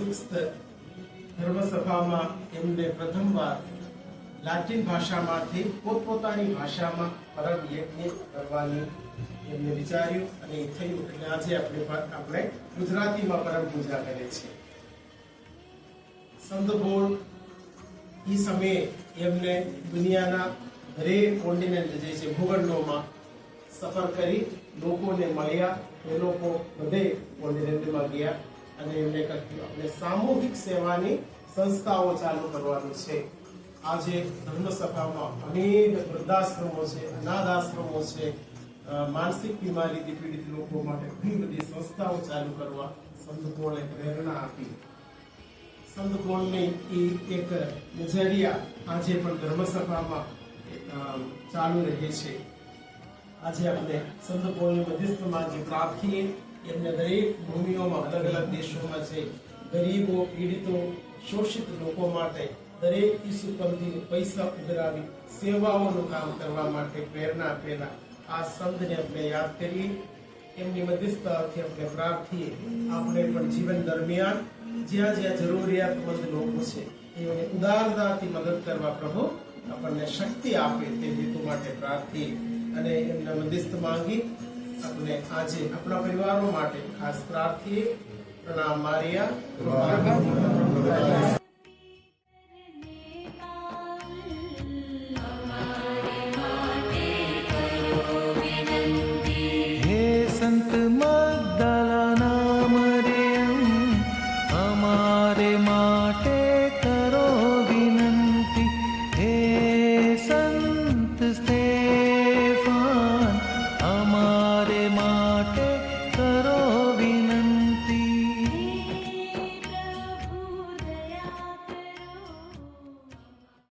6th ધર્મસભામાં એમને પ્રથમવાર લાટિન ભાષામાંથી પોતપોતાની ભાષામાં પરમ યજ્ઞ કરવાની એમને વિચાર્યું અને એ થયું. એટલે આજે આપણે ગુજરાતીમાં પરમ પૂજા કરીએ છીએ. સંત બોલ એ સમયે એમને દુનિયાના દરેક કોન્ટિનેન્ટ જે છે ભૂગંડોમાં સફર કરી લોકોને મળ્યા. એ લોકો બધે કોન્ટિનેન્ટમાં ગયા અને એમને કહ્યું આપણે સામૂહિક સેવાની સંસ્થાઓ ચાલુ કરવાનું છે. આજે ધર્મસભામાં અનેક વૃદ્ધાશ્રમો છે, અનાથ આશ્રમો છે, માનસિક બીમારીથી પીડિત લોકો માટે ઘણી બધી સંસ્થાઓ ચાલુ કરવા સંત પોળે પ્રેરણા આપી. સંત પોળની એ એક નજરિયા આજે પણ ધર્મસભામાં ચાલુ રહે છે. આજે આપણે સંત પોળની મધ્યસ્થમાં જે પ્રાર્થીએ એમને દરેક ભૂમિઓમાં અલગ અલગ દેશોમાં છે ગરીબો, પીડિતો, શોષિત લોકો માટે દરેક ઈસુપંથીને પૈસા ઉઘરાવી સેવાઓનું કામ કરવા માટે પ્રેરણા આપેલા આ સંતને આપણે યાદ કરીએ. એમની મધ્યસ્થતાથી આપણે પ્રાર્થીએ આપણે પણ જીવન દરમિયાન જ્યાં જ્યાં જરૂરિયાતમંદ લોકો છે એઓને ઉદારતાથી મદદ કરવા પ્રભુ આપણને શક્તિ આપે તે હેતુ માટે પ્રાર્થીએ અને એમના મધ્યસ્થ માંગી આપણે આજે આપણા પરિવારો માટે ખાસ પ્રાર્થીએ. પ્રણામ મારિયા. संत